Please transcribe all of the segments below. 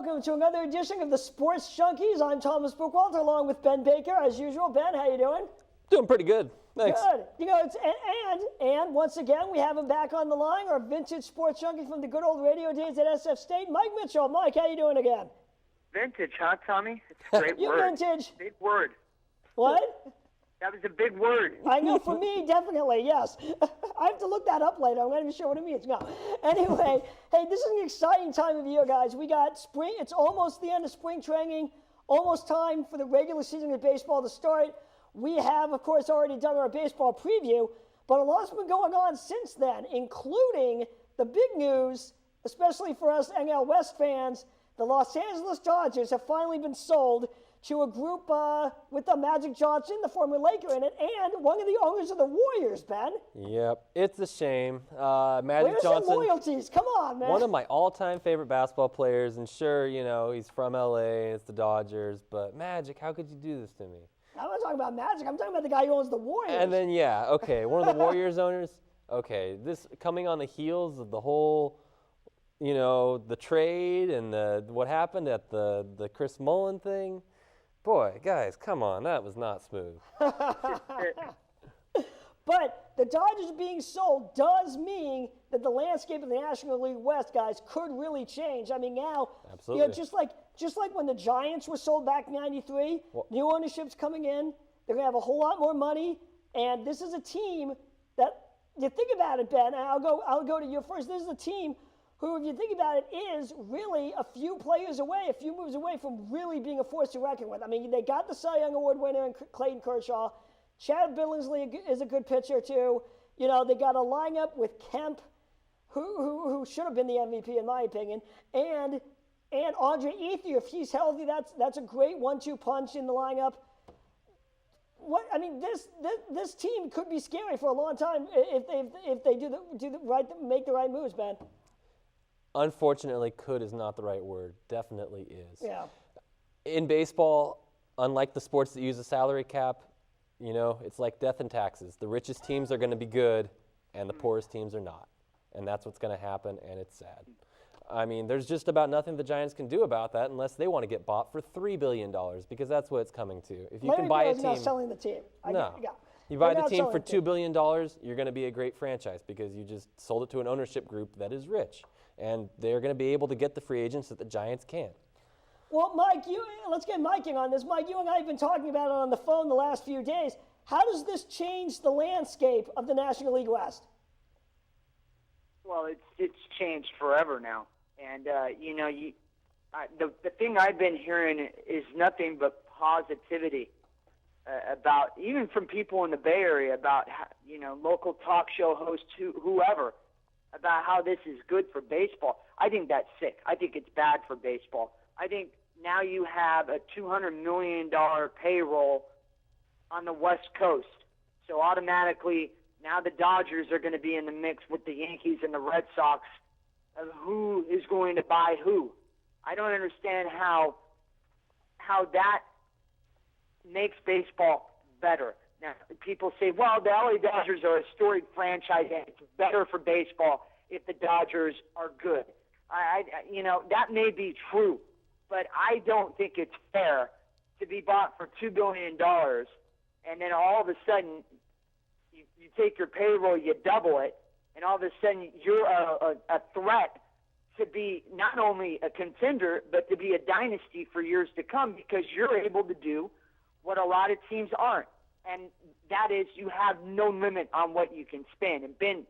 welcome to another edition of the Sports Junkies. I'm Thomas Bookwalter along with Ben Baker. As usual, Ben, how you doing? Doing pretty good. Thanks. Good. You know, and once again, we have him back on the line, our vintage sports junkie from the good old radio days at SF State, Mike Mitchell. Mike, how you doing again? Vintage, huh, Tommy? It's a great You word. vintage. Big word. What? That was a big word. I know, for me, definitely, yes. I have to look that up later. I'm not even sure what it means. No. Anyway, hey, this is an exciting time of year, guys. We got spring. It's almost the end of spring training, almost time for the regular season of baseball to start. We have, of course, already done our baseball preview, but a lot's been going on since then, including the big news, especially for us NL West fans. The Los Angeles Dodgers have finally been sold to a group with Magic Johnson, the former Laker, in it, and one of the owners of the Warriors, Ben. Yep, it's a shame. Magic Where's Johnson, your loyalties? Come on, man. one of my all-time favorite basketball players, and sure, you know, he's from LA, it's the Dodgers, but Magic, how could you do this to me? I'm not talking about Magic. I'm talking about the guy who owns the Warriors. And then, yeah, okay, one of the Warriors owners, okay, this coming on the heels of the whole, you know, the trade and what happened at the Chris Mullin thing. Boy, guys, come on, that was not smooth. But the Dodgers being sold does mean that the landscape of the National League West, guys, could really change. I mean, now, Absolutely. you know, just like when the Giants were sold back in '93, new ownership's coming in. They're going to have a whole lot more money, and this is a team that, you think about it, Ben, and I'll go to you first. This is a team who, if you think about it, is really a few players away, a few moves away from really being a force to reckon with. I mean, they got the Cy Young Award winner in Clayton Kershaw. Chad Billingsley is a good pitcher, too. You know, they got a lineup with Kemp, who should have been the MVP, in my opinion, and Andre Ethier. If he's healthy, that's a great 1-2 punch in the lineup. I mean, this team could be scary for a long time if they make the right moves, Ben. Unfortunately, could is not the right word. Definitely is. Yeah. In baseball, unlike the sports that use a salary cap, you know, it's like death and taxes. The richest teams are going to be good, and the poorest teams are not. And that's what's going to happen, and it's sad. I mean, there's just about nothing the Giants can do about that unless they want to get bought for $3 billion, because that's what it's coming to. If you can buy a team, not selling the team. You buy the team for $2 billion, you're going to be a great franchise because you just sold it to an ownership group that is rich. And they're going to be able to get the free agents that the Giants can't. Well, Mike, let's get Mike in on this. Mike, you and I have been talking about it on the phone the last few days. How does this change the landscape of the National League West? Well, it's changed forever now. And, you know, the thing I've been hearing is nothing but positivity about, even from people in the Bay Area, about, you know, local talk show hosts, whoever, about how this is good for baseball. I think that's sick. I think it's bad for baseball. I think now you have a $200 million payroll on the West Coast. So automatically now the Dodgers are going to be in the mix with the Yankees and the Red Sox of who is going to buy who. I don't understand how that makes baseball better. Now, people say, well, the LA Dodgers are a storied franchise, and it's better for baseball if the Dodgers are good. You know, that may be true, but I don't think it's fair to be bought for $2 billion, and then all of a sudden you take your payroll, you double it, and all of a sudden you're a threat to be not only a contender, but to be a dynasty for years to come because you're able to do what a lot of teams aren't. And that is, you have no limit on what you can spend. And Ben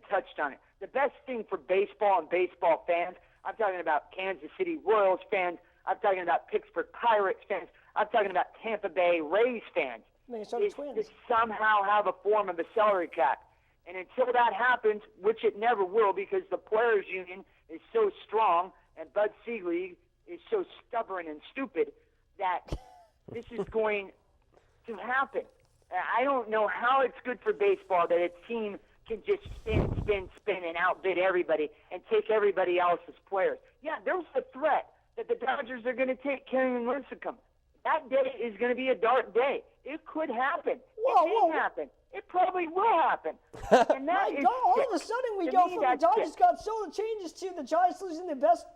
touched on it. The best thing for baseball and baseball fans, I'm talking about Kansas City Royals fans, I'm talking about Pittsburgh Pirates fans, I'm talking about Tampa Bay Rays fans, Minnesota Twins, to somehow have a form of a salary cap. And until that happens, which it never will because the Players Union is so strong and Bud Selig is so stubborn and stupid that this is going to happen. I don't know how it's good for baseball that a team can just spin, and outbid everybody and take everybody else's players. Yeah, there's the threat that the Dodgers are going to take Kenny Lincecum. that day is going to be a dark day. It could happen. Whoa, It may happen. It probably will happen. And that is all of a sick. sudden we To go me, from the that's Dodgers sick. got sold. It changes to the Giants losing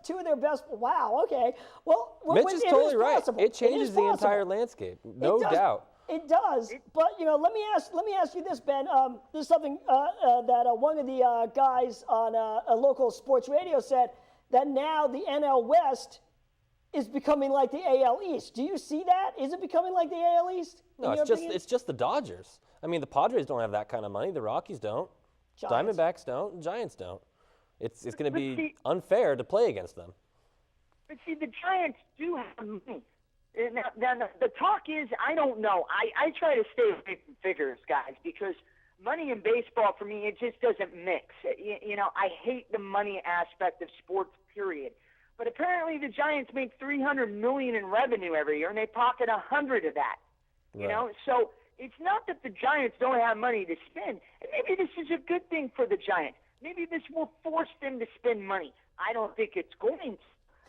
two of their best. Wow. Okay. Well, Mitch is totally right. possible. It changes is the possible. entire landscape, no doubt. It does, but let me ask you this, Ben. This is something that one of the guys on a local sports radio said, that now the NL West is becoming like the AL East. Do you see that? Is it becoming like the AL East? No, it's just the Dodgers. I mean, the Padres don't have that kind of money. The Rockies don't. Giants. Diamondbacks don't. Giants don't. It's going to be see- unfair to play against them. But see, the Giants do have money. Now, the talk is, I don't know. I try to stay away from figures, guys, because money in baseball, for me, it just doesn't mix. I hate the money aspect of sports, period. But apparently the Giants make $300 million in revenue every year, and they pocket $100 of that. You know, so it's not that the Giants don't have money to spend. And maybe this is a good thing for the Giants. Maybe this will force them to spend money. I don't think it's going to.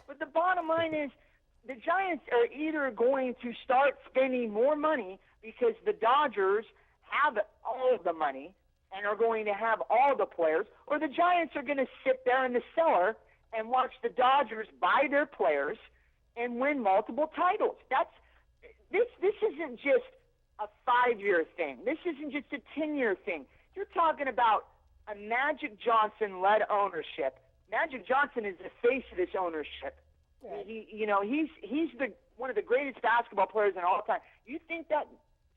But the bottom line is, the Giants are either going to start spending more money because the Dodgers have all of the money and are going to have all the players, or the Giants are going to sit there in the cellar and watch the Dodgers buy their players and win multiple titles. This isn't just a 5-year thing. This isn't just a 10-year thing. You're talking about a Magic Johnson-led ownership. Magic Johnson is the face of this ownership. Right. He's one of the greatest basketball players in all time. You think that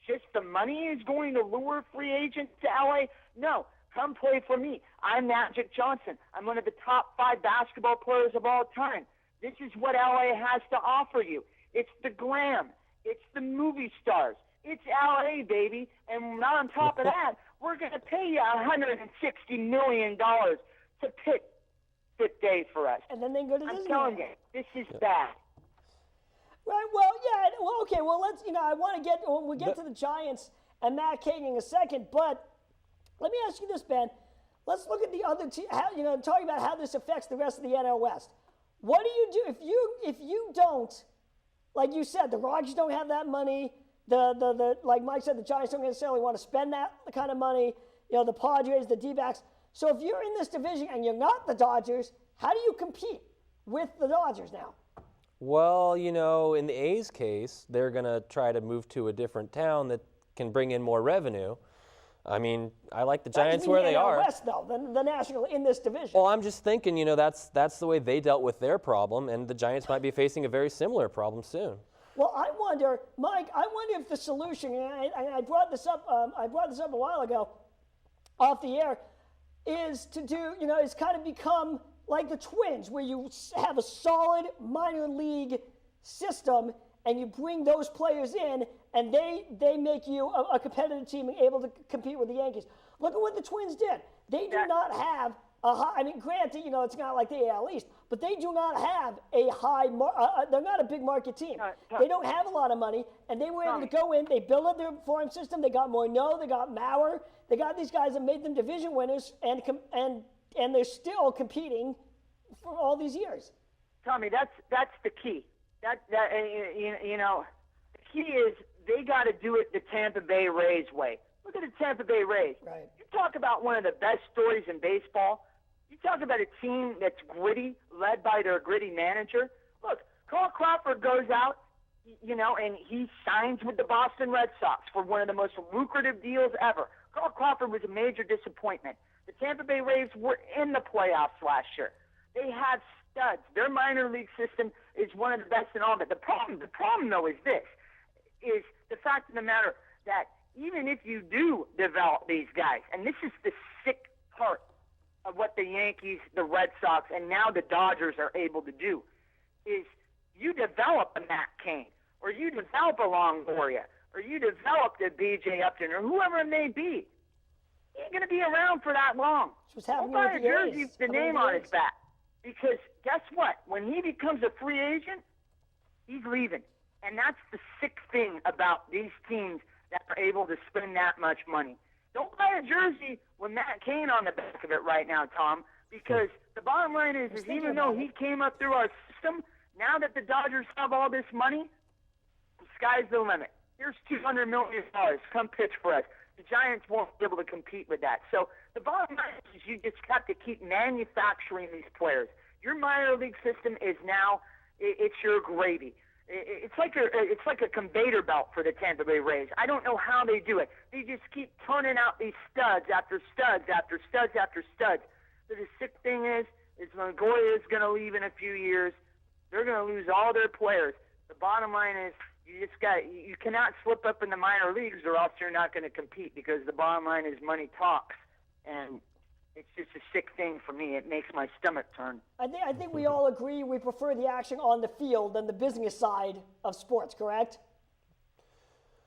just the money is going to lure free agents to LA? No. Come play for me. I'm Magic Johnson. I'm one of the top 5 basketball players of all time. This is what LA has to offer you. It's the glam. It's the movie stars. It's LA, baby. And on top of that, we're going to pay you $160 million to pick Fifth Day for us. And then they go to I'm Disneyland. telling you, this is bad. Right. Well, yeah. Well, okay. Well, let's. I want to get. When we get to the Giants and Matt Cain in a second, but let me ask you this, Ben. Let's look at the other team. Talking about how this affects the rest of the NL West. What do you do if you don't, like you said, the Rockies don't have that money. The like Mike said, the Giants don't necessarily want to spend that kind of money. The Padres, the D-backs. So if you're in this division and you're not the Dodgers, how do you compete with the Dodgers now? Well, in the A's case, they're going to try to move to a different town that can bring in more revenue. I mean, I like the Giants where they are. West, though, the National in this division. Well, I'm just thinking, that's the way they dealt with their problem, and the Giants might be facing a very similar problem soon. Well, I wonder, Mike. I wonder if the solution, and I brought this up. I brought this up a while ago, off the air, is to do. It's kind of become like the Twins, where you have a solid minor league system, and you bring those players in, and they make you a competitive team and able to compete with the Yankees. Look at what the Twins did. They do not have a high. I mean, granted, it's not like the AL East, but they do not have a high. They're not a big market team. They don't have a lot of money, and they were able to go in. They built up their farm system. They got Morneau. They got Mauer. They got these guys that made them division winners, and they're still competing for all these years. Tommy, that's the key. The key is they got to do it the Tampa Bay Rays way. Look at the Tampa Bay Rays. Right. You talk about one of the best stories in baseball. You talk about a team that's gritty, led by their gritty manager. Look, Carl Crawford goes out, and he signs with the Boston Red Sox for one of the most lucrative deals ever. Carl Crawford was a major disappointment. The Tampa Bay Rays were in the playoffs last year. They have studs. Their minor league system is one of the best in all of it. The problem though, is the fact of the matter that even if you do develop these guys, and this is the sick part of what the Yankees, the Red Sox, and now the Dodgers are able to do, is you develop a Matt Cain, or you develop a Longoria, or you develop a B.J. Upton, or whoever it may be. He ain't going to be around for that long. Don't buy a jersey with the name on his back. Because guess what? When he becomes a free agent, he's leaving. And that's the sick thing about these teams that are able to spend that much money. Don't buy a jersey with Matt Cain on the back of it right now, Tom, because the bottom line is even though he came up through our system, now that the Dodgers have all this money, Sky's the limit. Here's $200 million. Come pitch for us. The Giants won't be able to compete with that. So the bottom line is you just have to keep manufacturing these players. Your minor league system is now, it's your gravy. It's like a conveyor belt for the Tampa Bay Rays. I don't know how they do it. They just keep turning out these studs after studs after studs after studs. But the sick thing is Longoria is going to leave in a few years. They're going to lose all their players. The bottom line is you cannot slip up in the minor leagues or else you're not going to compete, because the bottom line is money talks, and it's just a sick thing for me. It makes my stomach turn. I think we all agree we prefer the action on the field than the business side of sports, correct?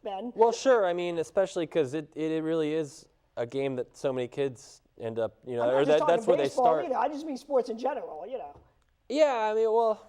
Ben? Well, sure. I mean, especially because it really is a game that so many kids end up, I'm not just talking that's where they baseball start. Either. I just mean sports in general, Yeah, I mean, well,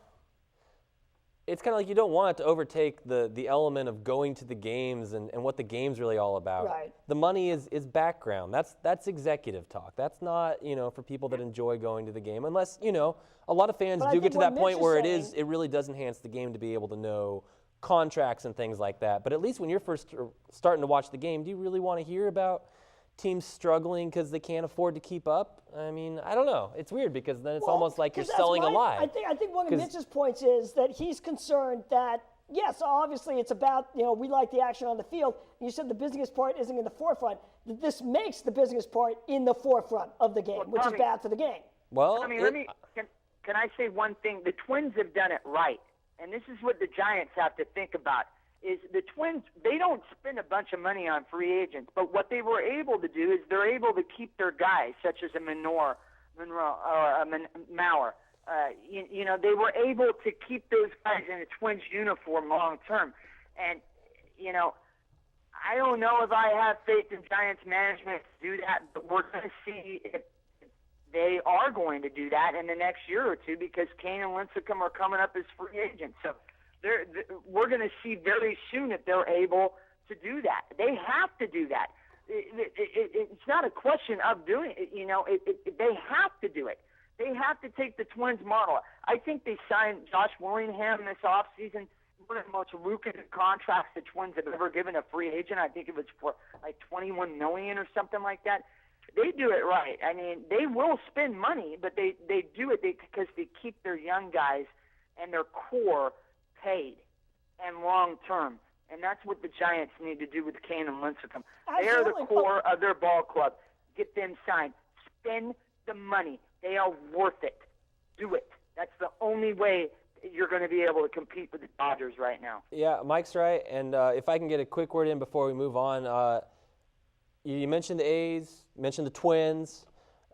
it's kind of like you don't want it to overtake the element of going to the games and what the game's really all about. Right. The money is background. That's executive talk. That's not, for people that enjoy going to the game, unless, a lot of fans do get to that point where it really does enhance the game to be able to know contracts and things like that. But at least when you're first starting to watch the game, do you really want to hear about teams struggling because they can't afford to keep up? I mean, I don't know. It's weird because then it's almost like you're selling a lie. I think one of Mitch's points is that he's concerned that, yes, obviously it's about, we like the action on the field. You said the business part isn't in the forefront. This makes the business part in the forefront of the game, which is bad for the game. Well, can I say one thing? The Twins have done it right, and this is what the Giants have to think about. Is the Twins, they don't spend a bunch of money on free agents, but what they were able to do is they're able to keep their guys, such as a Monroe or a Mauer. They were able to keep those guys in a Twins uniform long term. And, I don't know if I have faith in Giants management to do that, but we're going to see if they are going to do that in the next year or two, because Cain and Lincecum are coming up as free agents. So we're going to see very soon if they're able to do that. They have to do that. It's not a question of doing it. They have to do it. They have to take the Twins model. I think they signed Josh Willingham this offseason, one of the most lucrative contracts the Twins have ever given a free agent. I think it was for like $21 million or something like that. They do it right. I mean, they will spend money, but they do it because they keep their young guys and their core paid and long term, and that's what the Giants need to do with Cain and Lincecum. They are the core of their ball club. Get them signed. Spend the money. They are worth it. Do it. That's the only way you're going to be able to compete with the Dodgers right now. Yeah, Mike's right, and if I can get a quick word in before we move on, you mentioned the A's, mentioned the Twins.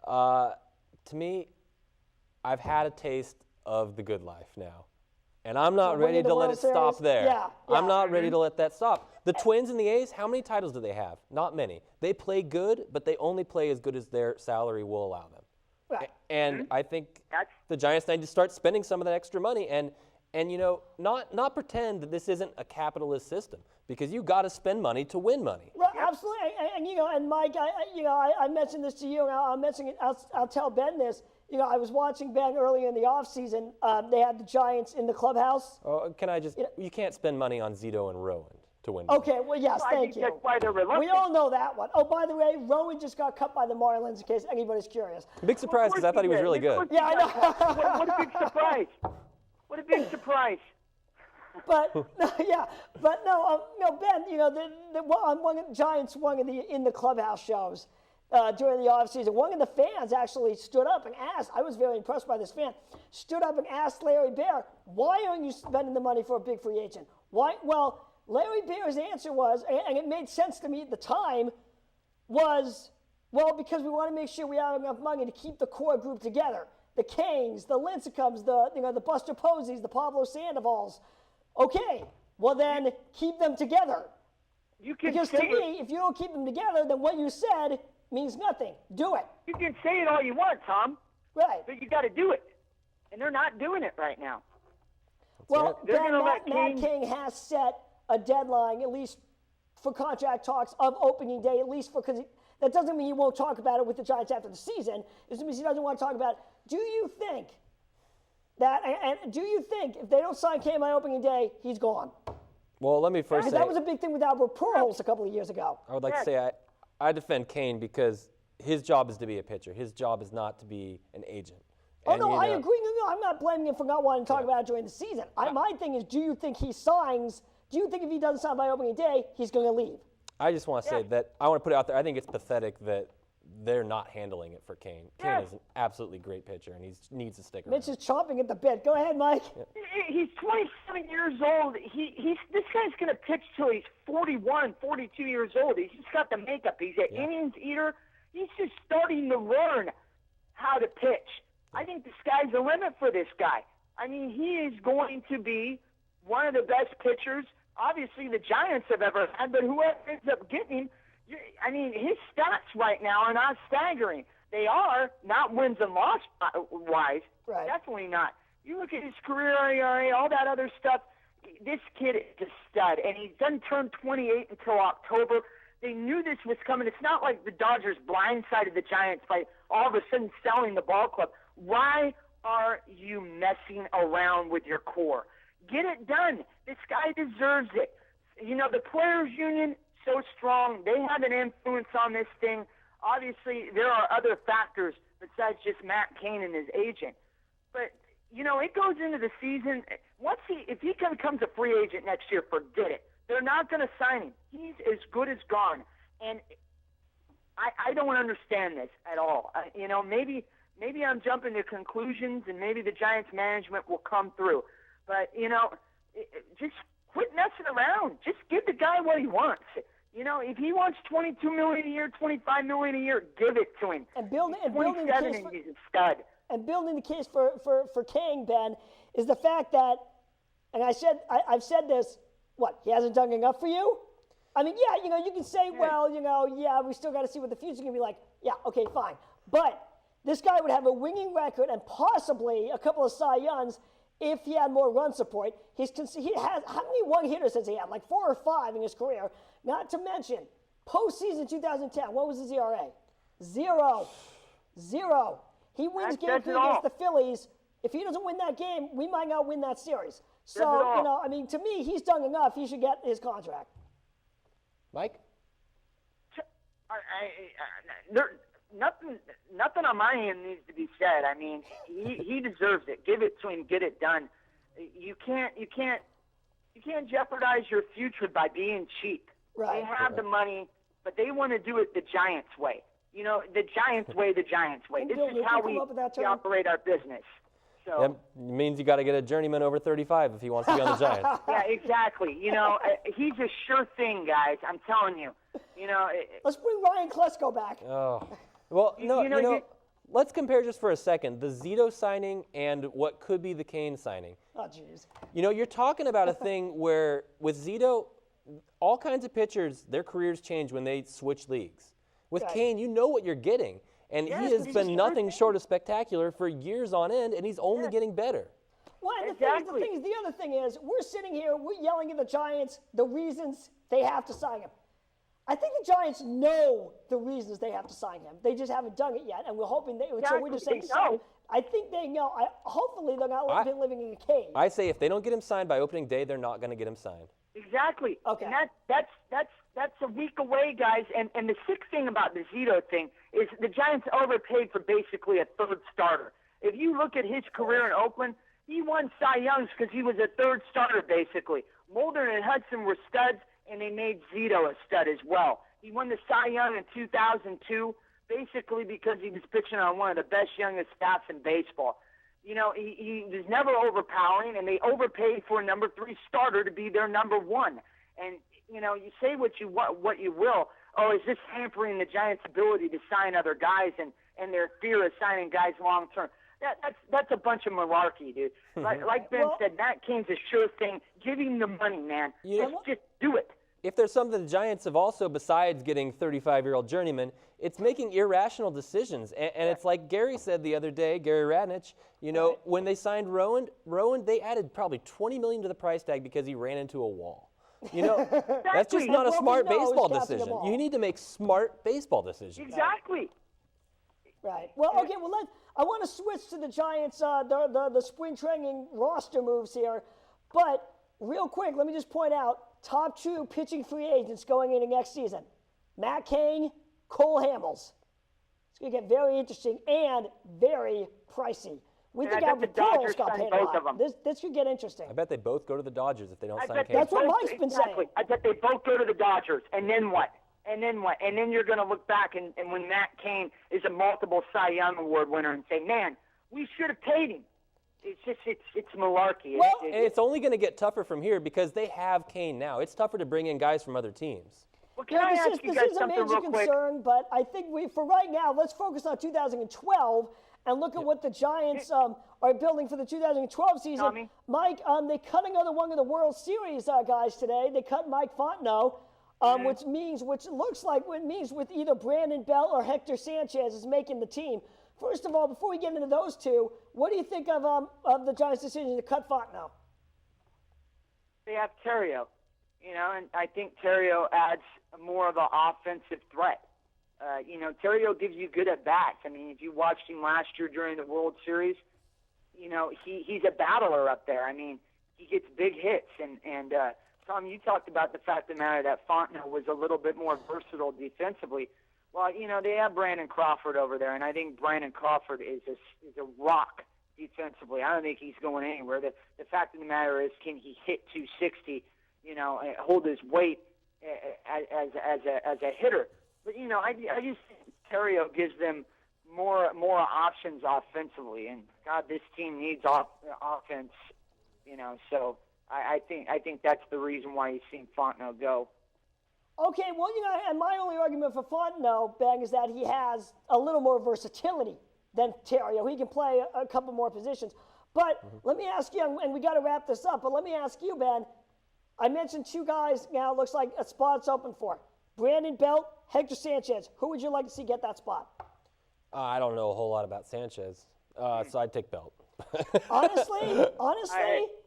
To me, I've had a taste of the good life now. And I'm not ready to let it stop there. Yeah. I'm not ready to let that stop. The Twins and the A's, how many titles do they have? Not many. They play good, but they only play as good as their salary will allow them. Right. And I think the Giants need to start spending some of that extra money and not pretend that this isn't a capitalist system, because you got to spend money to win money. Right, absolutely. And Mike, I mentioned this to you, and I'll mention it. I'll tell Ben this. I was watching Ben earlier in the offseason. They had the Giants in the clubhouse. Oh, can I just? You can't spend money on Zito and Rowan to win money. Okay, well, yes, thank you. That's why they're reluctant. We all know that one. Oh, by the way, Rowan just got cut by the Marlins, in case anybody's curious. Big surprise, because I thought he was really good. Yeah, I know. What a big surprise. What a big surprise. But Ben, on one of the Giants, one of the in the clubhouse shows during the offseason, one of the fans actually stood up and asked. I was very impressed by this fan. Stood up and asked Larry Baer, "Why aren't you spending the money for a big free agent?" Why? Well, Larry Baer's answer was, and it made sense to me at the time, was, well, because we want to make sure we have enough money to keep the core group together. The Cains, the Lincecums, the Buster Posies, the Pablo Sandovals. Okay, well then keep them together. Because to me, if you don't keep them together, then what you said means nothing. Do it. You can say it all you want, Tom. Right. But you got to do it. And they're not doing it right now. Well, Matt King has set a deadline, at least for contract talks, of opening day, at least because that doesn't mean he won't talk about it with the Giants after the season. It means he doesn't want to talk about it. Do you think if they don't sign Cain by opening day, he's gone? Well, let me first Because say that was a big thing with Albert Pujols a couple of years ago. I would like to say I defend Cain because his job is to be a pitcher. His job is not to be an agent. Oh, And, no, you I know, agree. No, I'm not blaming him for not wanting to talk about it during the season. My thing is, do you think he signs? Do you think if he doesn't sign by opening day, he's going to leave? I just want to say that I want to put it out there. I think it's pathetic that they're not handling it for Cain. Cain is an absolutely great pitcher, and he needs to stick around. Mitch is chomping at the bit. Go ahead, Mike. He's 27 years old. This guy's going to pitch till he's 41, 42 years old. He's just got the makeup. He's an innings eater. He's just starting to learn how to pitch. I think the sky's the limit for this guy. I mean, he is going to be one of the best pitchers, obviously, the Giants have ever had, but whoever ends up getting him, I mean, his stats right now are not staggering. They are, not wins and loss wise, Right. definitely not. You look at his career ERA, all that other stuff, this kid is a stud, and he doesn't turn 28 until October. They knew this was coming. It's not like the Dodgers blindsided the Giants by all of a sudden selling the ball club. Why are you messing around with your core? Get it done. This guy deserves it. You know, the players' union, so strong. They have an influence on this thing. Obviously, there are other factors besides just Matt Cain and his agent. But, you know, it goes into the season. If he becomes a free agent next year, forget it. They're not going to sign him. He's as good as gone. And I don't understand this at all. You know, maybe I'm jumping to conclusions, and maybe the Giants management will come through. But, you know, just quit messing around. Just give the guy what he wants. You know, if he wants $22 million a year, $25 million a year, give it to him. And building the case for, he's a stud. and building the case for Cain, Ben, is the fact that, and I've said this, what, he hasn't done enough for you? I mean, yeah, you know, you can say, well, you know, yeah, we still got to see what the future's going to be like. Yeah, okay, fine. But this guy would have a winning record and possibly a couple of Cy Youngs if he had more run support. He has, how many one hitters has he had? Like 4 or 5 in his career. Not to mention, postseason 2010, what was his ERA? 0. He wins game 3 against the Phillies. If he doesn't win that game, we might not win that series. So, you know, I mean, to me, he's done enough. He should get his contract. Mike? Nothing on my end needs to be said. I mean, he deserves it. Give it to him. Get it done. You can't jeopardize your future by being cheap. Right. They have the money, but they want to do it the Giants way. You know, the Giants way. This is how we operate our business. So, It means you got to get a journeyman over 35 if he wants to be on the Giants. yeah, exactly. You know, he's a sure thing, guys. I'm telling you. You know, Let's bring Ryan Klesko back. Oh. Well, no, let's compare just for a second the Zito signing and what could be the Cain signing. Oh, jeez. You know, you're talking about a thing where with Zito, all kinds of pitchers, their careers change when they switch leagues. With Cain, you know what you're getting. And he has been nothing short of spectacular for years on end, and he's only getting better. Well, and the other thing is, we're sitting here, we're yelling at the Giants the reasons they have to sign him. I think the Giants know the reasons they have to sign him. They just haven't done it yet, and we're hoping they. So we're just saying, I think they know. Hopefully, they're not living in a cage. I say if they don't get him signed by opening day, they're not going to get him signed. Exactly. Okay. And that's a week away, guys. And the sick thing about the Zito thing is the Giants overpaid for basically a third starter. If you look at his career in Oakland, he won Cy Youngs because he was a third starter, basically. Mulder and Hudson were studs, and they made Zito a stud as well. He won the Cy Young in 2002, basically because he was pitching on one of the best youngest staffs in baseball. You know, he was never overpowering, and they overpaid for a number 3 starter to be their number 1. And, you know, you say what you will. Oh, is this hampering the Giants' ability to sign other guys and their fear of signing guys long term? That's a bunch of malarkey, dude. Like Ben said, Matt Cain's a sure thing. Give him the money, man. Just do it. If there's something the Giants have also, besides getting 35-year-old journeyman, it's making irrational decisions. And it's like Gary said the other day, Gary Radnich, you know, when they signed Rowan, they added probably $20 million to the price tag because he ran into a wall. You know, that's just not a smart baseball decision. You need to make smart baseball decisions. Exactly. Right. Well, okay. Well, I want to switch to the Giants, the spring training roster moves here, but real quick, let me just point out top 2 pitching free agents going into next season. Matt Cain, Cole Hamels. It's going to get very interesting and very pricey. We think Albert Pujols got paid a lot. This could get interesting. I bet they both go to the Dodgers if they don't sign Cain. That's what Mike's been saying. I bet they both go to the Dodgers, and then what? And then you're going to look back, and when Matt Cain is a multiple Cy Young Award winner, and say, man, we should have paid him. It's just, it's malarkey. Well, it's only going to get tougher from here because they have Cain now. It's tougher to bring in guys from other teams. Well, can I ask you guys something real quick? This is a major concern, but I think for right now, let's focus on 2012 and look at what the Giants are building for the 2012 season. Tommy? Mike, they cut another one of the World Series guys today. They cut Mike Fontenot, which looks like it means with either Brandon Belt or Hector Sanchez is making the team. First of all, before we get into those two, what do you think of the Giants' decision to cut Fontenot? They have Terrio, and I think Terrio adds more of an offensive threat. Terrio gives you good at-bats. I mean, if you watched him last year during the World Series, he's a battler up there. I mean, he gets big hits. And Tom, you talked about the fact of the matter that Fontenot was a little bit more versatile defensively. Well, they have Brandon Crawford over there, and I think Brandon Crawford is a rock defensively. I don't think he's going anywhere. The fact of the matter is, can he hit 260, hold his weight as a hitter? But, I just think Terrio gives them more options offensively. And, God, this team needs offense, so I think that's the reason why you've seen Fontenot go. Okay, well, and my only argument for Fontenot, Ben, is that he has a little more versatility than Terrio. He can play a couple more positions. But let me ask you, and we got to wrap this up, but let me ask you, Ben, I mentioned 2 guys now it looks like a spot's open for. Brandon Belt, Hector Sanchez. Who would you like to see get that spot? I don't know a whole lot about Sanchez, so I'd take Belt. Honestly,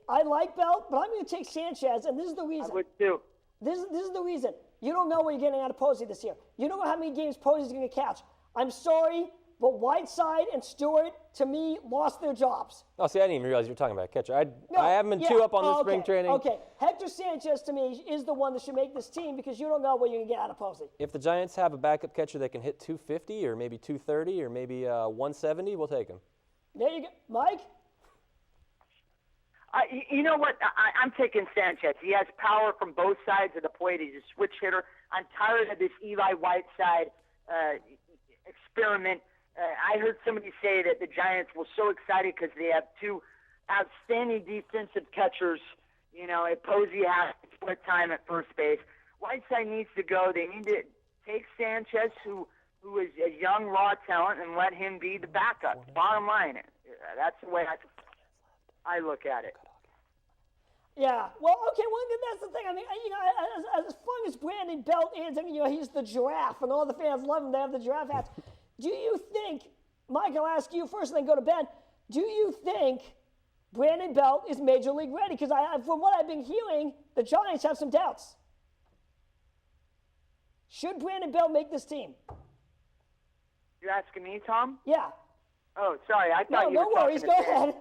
I like Belt, but I'm going to take Sanchez, and this is the reason. I would too. This is the reason. You don't know what you're getting out of Posey this year. You don't know how many games Posey's going to catch. I'm sorry, but Whiteside and Stewart, to me, lost their jobs. Oh, see, I didn't even realize you were talking about catcher. I haven't been too up on the spring training. Okay, Hector Sanchez, to me, is the one that should make this team because you don't know what you're going to get out of Posey. If the Giants have a backup catcher that can hit 250 or maybe 230 or maybe 170, we'll take him. There you go. Mike? You know what? I'm taking Sanchez. He has power from both sides of the plate. He's a switch hitter. I'm tired of this Eli Whiteside experiment. I heard somebody say that the Giants were so excited because they have 2 outstanding defensive catchers. Posey has to split time at first base. Whiteside needs to go. They need to take Sanchez, who is a young, raw talent, and let him be the backup. Bottom line, that's the way I look at it. Yeah, well, okay, that's the thing. I mean, as fun as Brandon Belt is, he's the giraffe, and all the fans love him. They have the giraffe hats. Do you think, Mike, I'll ask you first and then go to Ben, do you think Brandon Belt is Major League ready? Because from what I've been hearing, the Giants have some doubts. Should Brandon Belt make this team? You're asking me, Tom? Yeah. Oh, sorry. I thought you were talking. No worries. Go ahead.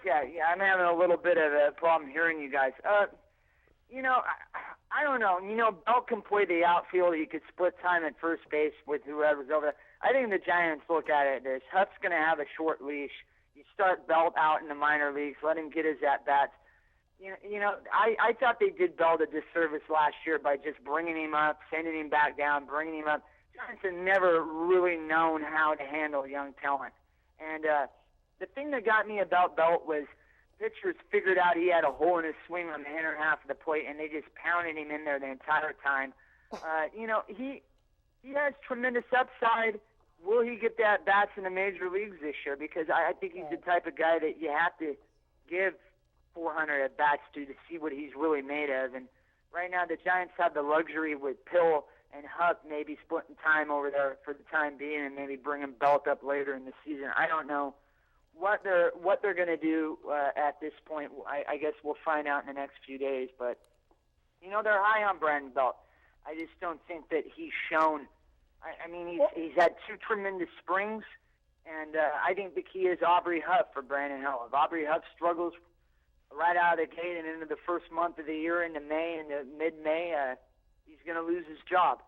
Yeah, I'm having a little bit of a problem hearing you guys. I don't know. Belt can play the outfield. He could split time at first base with whoever's over there. I think the Giants look at it as Huff's going to have a short leash. You start Belt out in the minor leagues, let him get his at-bats. I thought they did Belt a disservice last year by just bringing him up, sending him back down, bringing him up. Giants have never really known how to handle young talent. And the thing that got me about Belt was pitchers figured out he had a hole in his swing on the inner half of the plate, and they just pounded him in there the entire time. He has tremendous upside. Will he get the at-bats in the major leagues this year? Because I think he's the type of guy that you have to give 400 at-bats to see what he's really made of. And right now the Giants have the luxury with Pill and Huck maybe splitting time over there for the time being and maybe bringing Belt up later in the season. I don't know what they're going to do at this point. I guess we'll find out in the next few days. But, they're high on Brandon Belt. I just don't think that he's shown. I mean, he's had 2 tremendous springs, and I think the key is Aubrey Huff for Brandon Hill. If Aubrey Huff struggles right out of the gate and into the first month of the year, into May, into mid-May, he's going to lose his job.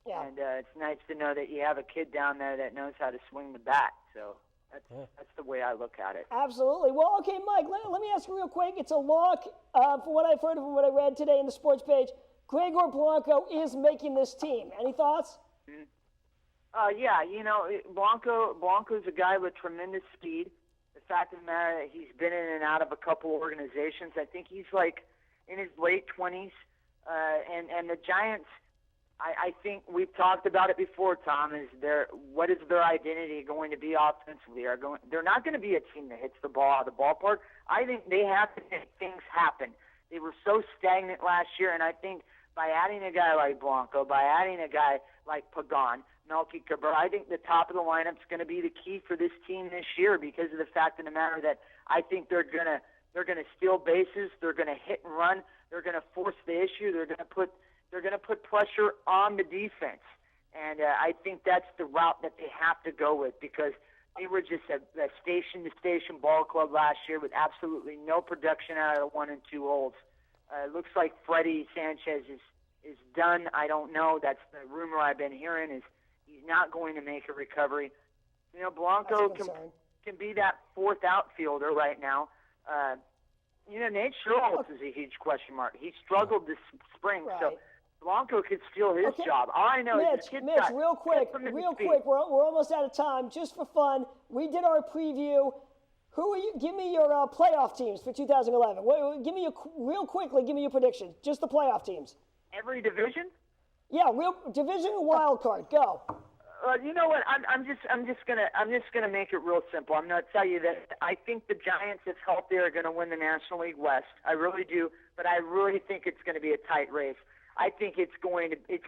Yeah. And it's nice to know that you have a kid down there that knows how to swing the bat. So that's the way I look at it. Absolutely. Well, okay, Mike, let me ask you real quick. It's a lock, from what I've heard and what I read today in the sports page. Gregor Blanco is making this team. Any thoughts? Yeah, Blanco's a guy with tremendous speed. The fact of the matter that he's been in and out of a couple organizations, I think he's like in his late 20s. And the Giants, I think we've talked about it before, Tom, what is their identity going to be offensively? They're not going to be a team that hits the ball out of the ballpark. I think they have to make things happen. They were so stagnant last year, and I think by adding a guy like Blanco, by adding a guy like Pagan, Melky Cabrera, I think the top of the lineup is going to be the key for this team this year because of the fact of the matter that I think they're going to steal bases, they're going to hit and run, they're going to force the issue, they're going to put pressure on the defense, and I think that's the route that they have to go with because they were just a station-to-station ball club last year with absolutely no production out of the 1 and 2 holds. It looks like Hector Sanchez is done. I don't know. That's the rumor I've been hearing is he's not going to make a recovery. Blanco can be that fourth outfielder right now. Nate Schultz is a huge question mark. He struggled this spring, so Blanco could steal his job. All I know is Mitch, real quick, we're almost out of time. Just for fun, we did our preview. Who are you? Give me your playoff teams for 2011. Real quickly. Give me your predictions. Just the playoff teams. Every division? Yeah, real division and wild card. Go. You know what? I'm just gonna make it real simple. I'm gonna tell you that I think the Giants, if healthy, are gonna win the National League West. I really do, but I really think it's gonna be a tight race. I think it's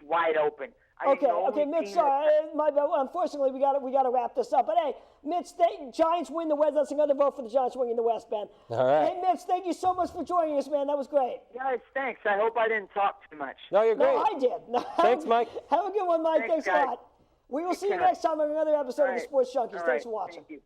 wide open. Okay, Mitch. Sorry, unfortunately, we got to wrap this up. But hey, Mitch, Giants win the West. That's another vote for the Giants winning the West, Ben. All right. Hey, Mitch, thank you so much for joining us, man. That was great. Guys, thanks. I hope I didn't talk too much. No, you're great. No, I did. Thanks, Mike. Have a good one, Mike. Thanks a guys. lot. We will see you next time on another episode of the Sports Junkies. All Thanks right. for watching. Thank you.